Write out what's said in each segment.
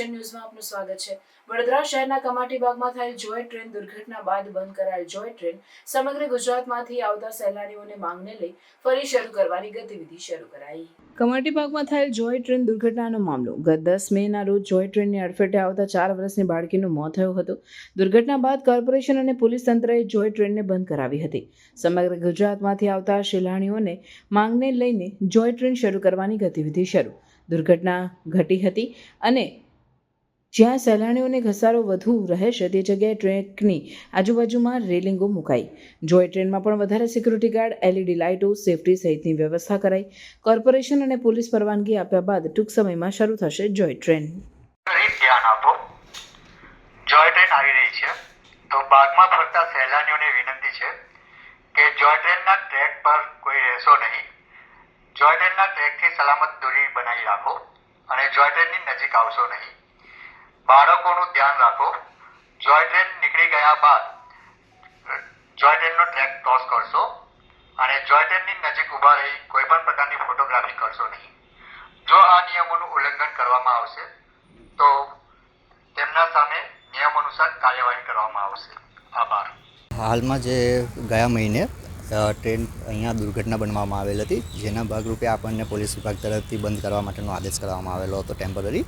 Asian ન્યૂઝમાં આપનું સ્વાગત છે। વડોદરા શહેરના કમાટીબાગમાં થયેલ જોય ટ્રેન દુર્ઘટના બાદ બંધ કરાયેલ જોય ટ્રેન સમગ્ર ગુજરાતમાંથી આવતા સહેલાણીઓને માંગને લઈ ફરી શરૂ કરવાની ગતિવિધિ શરૂ કરાઈ। કમાટીબાગમાં થયેલ જોય ટ્રેન દુર્ઘટનાનો મામલો ગત 10 મેના રોજ જોય ટ્રેનની અડફેટે આવતા 4 વર્ષની બાળકીનું મોત થયું હતું। દુર્ઘટના બાદ કોર્પોરેશન અને પોલીસ તંત્રએ જોય ટ્રેનને બંધ કરાવી હતી। સમગ્ર ગુજરાતમાંથી આવતા સહેલાણીઓને માંગને લઈને જોય ટ્રેન શરૂ કરવાની ગતિવિધિ શરૂ। દુર્ઘટના ઘટી હતી અને જ્યાં સહેલાણીઓને ઘસારો વધુ રહેશે તે જગ્યાએ ટ્રેકની આજુબાજુમાં રેલિંગો મુકાઈ। જોય ટ્રેનમાં પણ વધારે સિક્યુરિટી ગાર્ડ, LED લાઇટો, સેફટી સહિતની વ્યવસ્થા કરાઈ। કોર્પોરેશન અને પોલીસ પરવાનગી આપ્યા બાદ ટૂંક સમયમાં શરૂ થશે જોય ટ્રેન। ધ્યાન આપો, જોય ટ્રેન આવી રહી છે તો બાગમાં ફરતા સહેલાણીઓને વિનંતી છે કે જોય ટ્રેનના ટ્રેક પર કોઈ રહેશો નહીં। જોય ટ્રેનના ટ્રેકથી સલામત દૂરી બનાવી રાખો અને જોય ટ્રેનની નજીક આવશો નહીં। બાળકોનું ધ્યાન રાખો। જોય ટ્રેન નીકળી ગયા બાદ જોય ટ્રેનનો ટ્રેક ક્રોસ કરશો અને જોય ટ્રેનની નજીક ઊભા રહી કોઈ પણ પ્રકારની ફોટોગ્રાફી કરશો નહીં। જો આ નિયમોનું ઉલ્લંઘન કરવામાં આવશે તો તેમના સામે નિયમ અનુસાર કાર્યવાહી કરવામાં આવશે। આભાર। હાલમાં જે ગયા મહિને ટ્રેન અહીંયા દુર્ઘટના બનવામાં આવેલ હતી, જેના ભાગરૂપે આપણને પોલીસ વિભાગ તરફથી બંધ કરવા માટેનો આદેશ કરવામાં આવેલો હતો ટેમ્પરરી।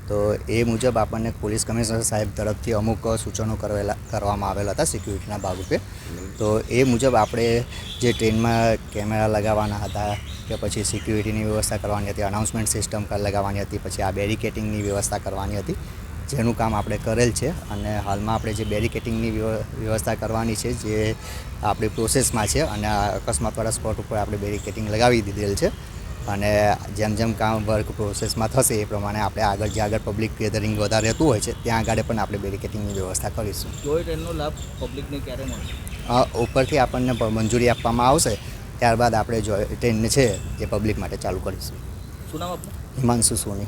તો એ મુજબ આપણને પોલીસ કમિશનર સાહેબ તરફથી અમુક સૂચનો કરવામાં આવેલા હતા સિક્યુરિટીના ભાગરૂપે। તો એ મુજબ આપણે જે ટ્રેનમાં કેમેરા લગાવવાના હતા કે પછી સિક્યુરિટીની વ્યવસ્થા કરવાની હતી, અનાઉન્સમેન્ટ સિસ્ટમ લગાવવાની હતી, પછી આ બેરિકેટિંગની વ્યવસ્થા કરવાની હતી, જેનું કામ આપણે કરેલ છે। અને હાલમાં આપણે જે બેરિકેટિંગની વ્યવસ્થા કરવાની છે જે આપણી પ્રોસેસમાં છે અને અકસ્માતવાળા સ્પોટ ઉપર આપણે બેરિકેટિંગ લગાવી દીધેલ છે અને જેમ જેમ કામ વર્ક પ્રોસેસમાં થશે એ પ્રમાણે આપણે આગળ જે આગળ પબ્લિક ગેધરિંગ વધારે રહેતું હોય છે ત્યાં આગળ પણ આપણે બેરિકેટિંગની વ્યવસ્થા કરીશું। જોય ટ્રેનનો લાભ પબ્લિકને ક્યારે મળશે? ઉપરથી આપણને મંજૂરી આપવામાં આવશે ત્યારબાદ આપણે જોય ટ્રેનને છે એ પબ્લિક માટે ચાલુ કરીશું। શું નામ આપનું? હિમાંશુ સોની।